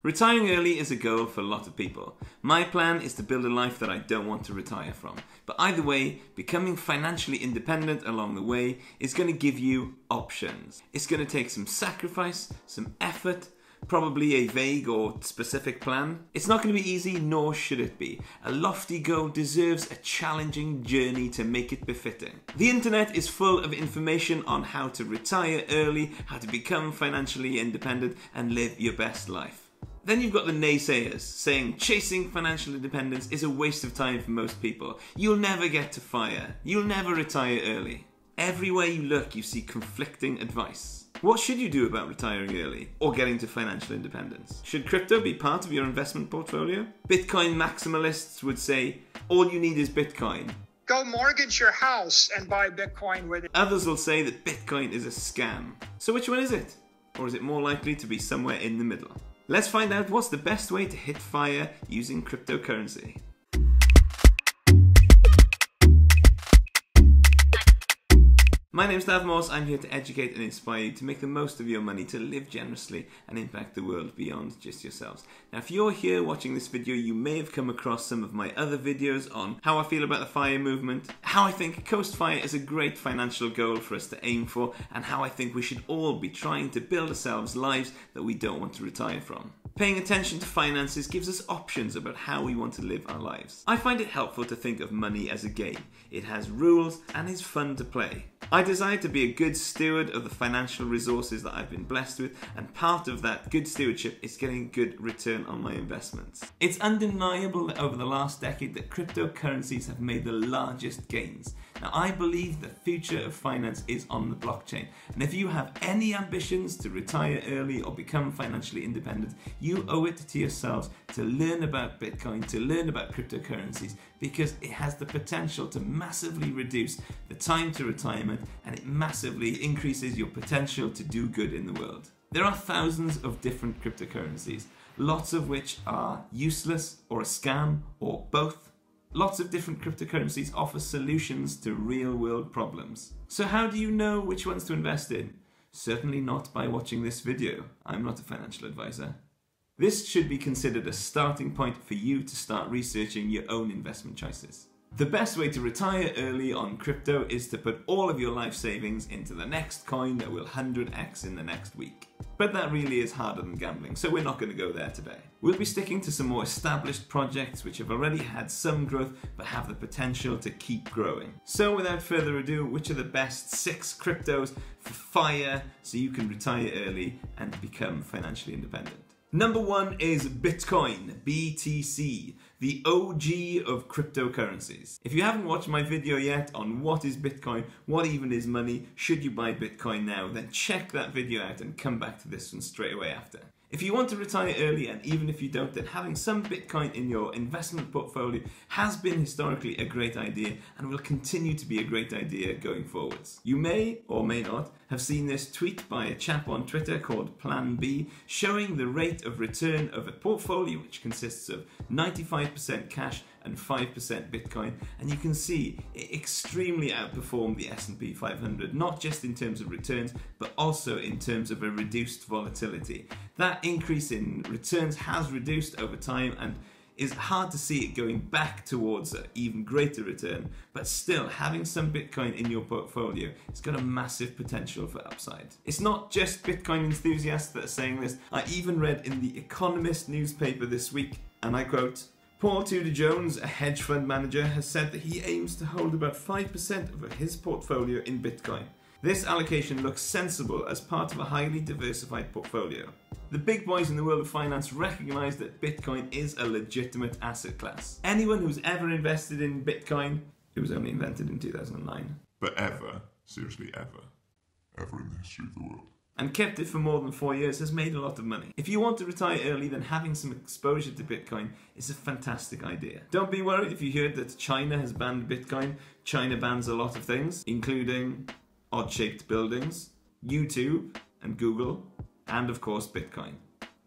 Retiring early is a goal for a lot of people. My plan is to build a life that I don't want to retire from. But either way, becoming financially independent along the way is going to give you options. It's going to take some sacrifice, some effort, probably a vague or specific plan. It's not going to be easy, nor should it be. A lofty goal deserves a challenging journey to make it befitting. The internet is full of information on how to retire early, how to become financially independent and live your best life. Then you've got the naysayers saying chasing financial independence is a waste of time for most people. You'll never get to FIRE. You'll never retire early. Everywhere you look, you see conflicting advice. What should you do about retiring early or getting to financial independence? Should crypto be part of your investment portfolio? Bitcoin maximalists would say, all you need is Bitcoin. Go mortgage your house and buy Bitcoin with it. Others will say that Bitcoin is a scam. So which one is it? Or is it more likely to be somewhere in the middle? Let's find out what's the best way to hit FIRE using cryptocurrency. My name's Dav Morse. I'm here to educate and inspire you to make the most of your money, to live generously and impact the world beyond just yourselves. Now, if you're here watching this video, you may have come across some of my other videos on how I feel about the FIRE movement, how I think Coast FIRE is a great financial goal for us to aim for, and how I think we should all be trying to build ourselves lives that we don't want to retire from. Paying attention to finances gives us options about how we want to live our lives. I find it helpful to think of money as a game. It has rules and is fun to play. I desire to be a good steward of the financial resources that I've been blessed with, and part of that good stewardship is getting a good return on my investments. It's undeniable that over the last decade that cryptocurrencies have made the largest gains. Now, I believe the future of finance is on the blockchain, and if you have any ambitions to retire early or become financially independent, you owe it to yourselves to learn about Bitcoin, to learn about cryptocurrencies, because it has the potential to massively reduce the time to retirement, and it massively increases your potential to do good in the world. There are thousands of different cryptocurrencies, lots of which are useless or a scam or both. Lots of different cryptocurrencies offer solutions to real-world problems. So how do you know which ones to invest in? Certainly not by watching this video. I'm not a financial advisor. This should be considered a starting point for you to start researching your own investment choices. The best way to retire early on crypto is to put all of your life savings into the next coin that will 100x in the next week. But that really is harder than gambling, so we're not going to go there today. We'll be sticking to some more established projects which have already had some growth but have the potential to keep growing. So without further ado, which are the best 6 cryptos for FIRE so you can retire early and become financially independent? Number 1 is Bitcoin, BTC, the OG of cryptocurrencies. If you haven't watched my video yet on what is Bitcoin, what even is money, should you buy Bitcoin now, then check that video out and come back to this one straight away after. If you want to retire early, and even if you don't, then having some Bitcoin in your investment portfolio has been historically a great idea and will continue to be a great idea going forwards. You may or may not have seen this tweet by a chap on Twitter called Plan B showing the rate of return of a portfolio which consists of 95% cash and 5% Bitcoin, and you can see it extremely outperformed the S&P 500, not just in terms of returns, but also in terms of a reduced volatility. That increase in returns has reduced over time and is hard to see it going back towards an even greater return, but still having some Bitcoin in your portfolio has got a massive potential for upside. It's not just Bitcoin enthusiasts that are saying this. I even read in the Economist newspaper this week, and I quote, Paul Tudor Jones, a hedge fund manager, has said that he aims to hold about 5% of his portfolio in Bitcoin. This allocation looks sensible as part of a highly diversified portfolio. The big boys in the world of finance recognize that Bitcoin is a legitimate asset class. Anyone who's ever invested in Bitcoin, it was only invented in 2009. But ever, seriously ever in the history of the world, and kept it for more than 4 years has made a lot of money. If you want to retire early, then having some exposure to Bitcoin is a fantastic idea. Don't be worried if you heard that China has banned Bitcoin. China bans a lot of things, including odd-shaped buildings, YouTube and Google, and of course Bitcoin.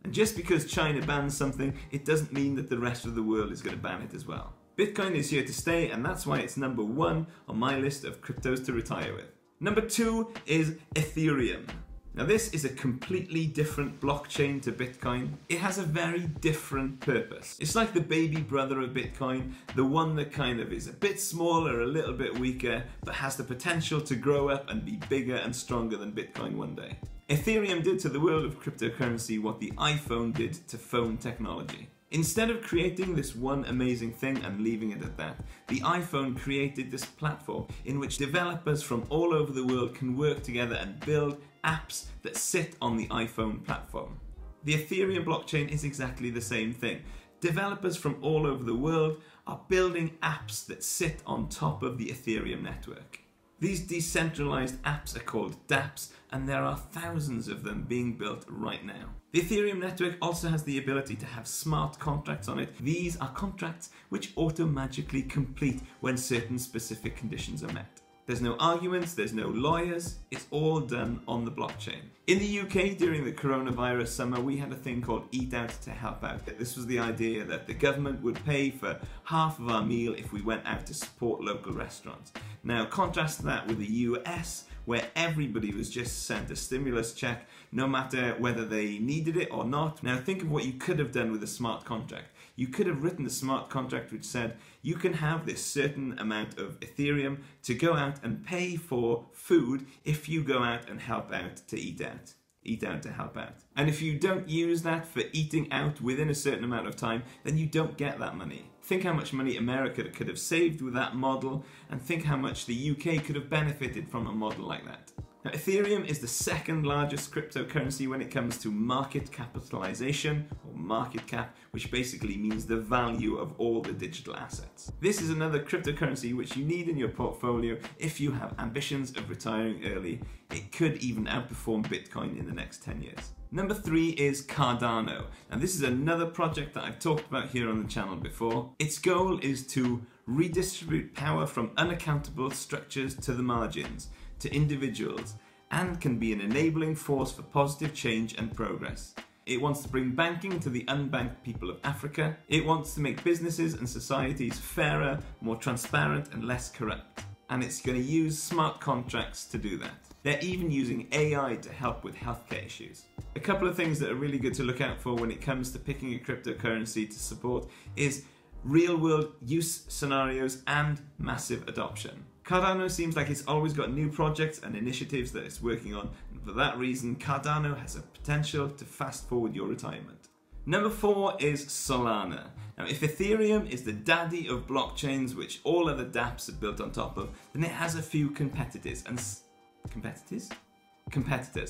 And just because China bans something, it doesn't mean that the rest of the world is going to ban it as well. Bitcoin is here to stay, and that's why it's number 1 on my list of cryptos to retire with. Number 2 is Ethereum. Now this is a completely different blockchain to Bitcoin. It has a very different purpose. It's like the baby brother of Bitcoin, the one that kind of is a bit smaller, a little bit weaker, but has the potential to grow up and be bigger and stronger than Bitcoin one day. Ethereum did to the world of cryptocurrency what the iPhone did to phone technology. Instead of creating this one amazing thing and leaving it at that, the iPhone created this platform in which developers from all over the world can work together and build apps that sit on the iPhone platform. The Ethereum blockchain is exactly the same thing. Developers from all over the world are building apps that sit on top of the Ethereum network. These decentralized apps are called dApps, and there are thousands of them being built right now. The Ethereum network also has the ability to have smart contracts on it. These are contracts which auto-magically complete when certain specific conditions are met. There's no arguments, there's no lawyers, it's all done on the blockchain. In the UK during the coronavirus summer, we had a thing called Eat Out to help out. This was the idea that the government would pay for half of our meal if we went out to support local restaurants. Now contrast that with the US, where everybody was just sent a stimulus check, no matter whether they needed it or not. Now think of what you could have done with a smart contract. You could have written a smart contract which said you can have this certain amount of Ethereum to go out and pay for food if you go out and help out to eat out. Eat out to help out. And if you don't use that for eating out within a certain amount of time, then you don't get that money. Think how much money America could have saved with that model, and think how much the UK could have benefited from a model like that. Now, Ethereum is the second largest cryptocurrency when it comes to market capitalization, or market cap, which basically means the value of all the digital assets. This is another cryptocurrency which you need in your portfolio if you have ambitions of retiring early. It could even outperform Bitcoin in the next 10 years. Number 3 is Cardano. Now this is another project that I've talked about here on the channel before. Its goal is to redistribute power from unaccountable structures to the margins, to individuals, and can be an enabling force for positive change and progress. It wants to bring banking to the unbanked people of Africa. It wants to make businesses and societies fairer, more transparent and less corrupt. And it's going to use smart contracts to do that. They're even using AI to help with healthcare issues. A couple of things that are really good to look out for when it comes to picking a cryptocurrency to support is real-world use scenarios and massive adoption. Cardano seems like it's always got new projects and initiatives that it's working on, and for that reason Cardano has a potential to fast forward your retirement. Number 4 is Solana. Now if Ethereum is the daddy of blockchains which all other dApps are built on top of, then it has a few competitors.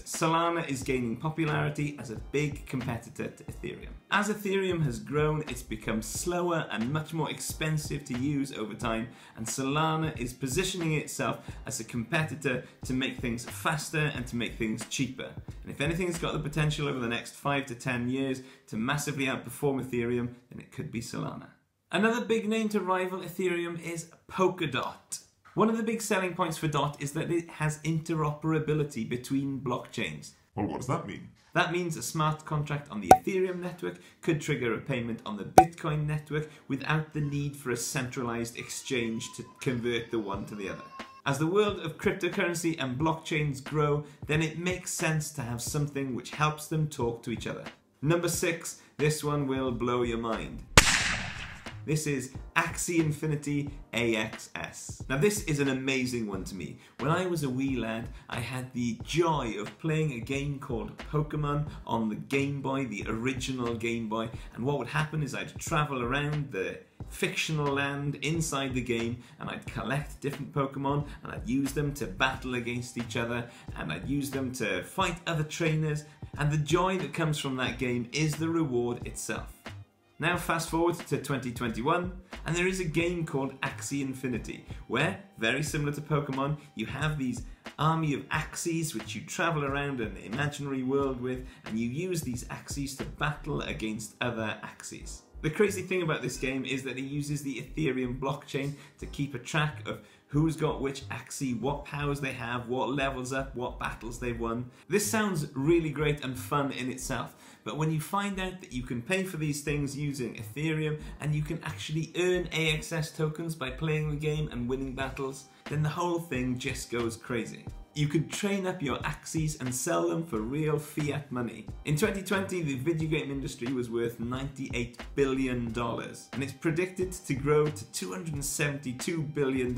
Solana is gaining popularity as a big competitor to Ethereum. As Ethereum has grown, it's become slower and much more expensive to use over time, and Solana is positioning itself as a competitor to make things faster and to make things cheaper. And if anything's got the potential over the next 5 to 10 years to massively outperform Ethereum, then it could be Solana. Another big name to rival Ethereum is Polkadot. One of the big selling points for DOT is that it has interoperability between blockchains. Well, what does that mean? That means a smart contract on the Ethereum network could trigger a payment on the Bitcoin network without the need for a centralized exchange to convert the one to the other. As the world of cryptocurrency and blockchains grow, then it makes sense to have something which helps them talk to each other. Number 6, this one will blow your mind. This is Axie Infinity AXS. Now this is an amazing one to me. When I was a wee lad, I had the joy of playing a game called Pokemon on the Game Boy, the original Game Boy, and what would happen is I'd travel around the fictional land inside the game and I'd collect different Pokemon and I'd use them to battle against each other and I'd use them to fight other trainers, and the joy that comes from that game is the reward itself. Now fast forward to 2021 and there is a game called Axie Infinity where, very similar to Pokemon, you have these army of Axies which you travel around an imaginary world with, and you use these Axies to battle against other Axies. The crazy thing about this game is that it uses the Ethereum blockchain to keep a track of who's got which Axie, what powers they have, what levels up, what battles they've won. This sounds really great and fun in itself, but when you find out that you can pay for these things using Ethereum and you can actually earn AXS tokens by playing the game and winning battles, then the whole thing just goes crazy. You could train up your axes and sell them for real fiat money. In 2020, the video game industry was worth $98 billion, and it's predicted to grow to $272 billion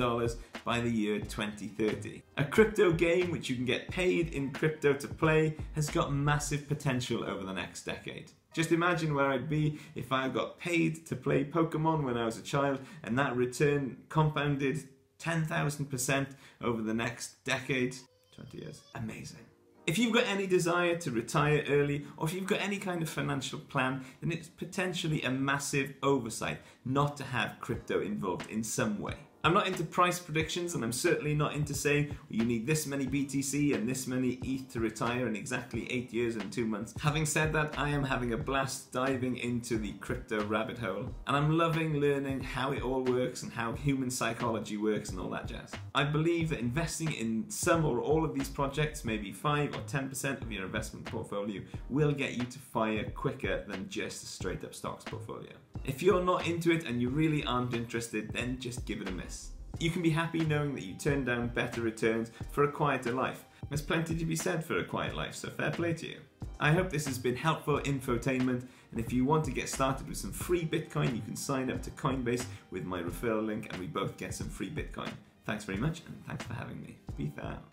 by the year 2030. A crypto game which you can get paid in crypto to play has got massive potential over the next decade. Just imagine where I'd be if I got paid to play Pokemon when I was a child, and that return compounded 10,000% over the next decade, 20 years. Amazing. If you've got any desire to retire early, or if you've got any kind of financial plan, then it's potentially a massive oversight not to have crypto involved in some way. I'm not into price predictions, and I'm certainly not into saying, well, you need this many BTC and this many ETH to retire in exactly 8 years and 2 months. Having said that, I am having a blast diving into the crypto rabbit hole, and I'm loving learning how it all works and how human psychology works and all that jazz. I believe that investing in some or all of these projects, maybe 5 or 10% of your investment portfolio, will get you to fire quicker than just a straight up stocks portfolio. If you're not into it and you really aren't interested, then just give it a miss. You can be happy knowing that you turned down better returns for a quieter life. There's plenty to be said for a quiet life, so fair play to you. I hope this has been helpful infotainment, and if you want to get started with some free Bitcoin, you can sign up to Coinbase with my referral link and we both get some free Bitcoin. Thanks very much, and thanks for having me. Peace out.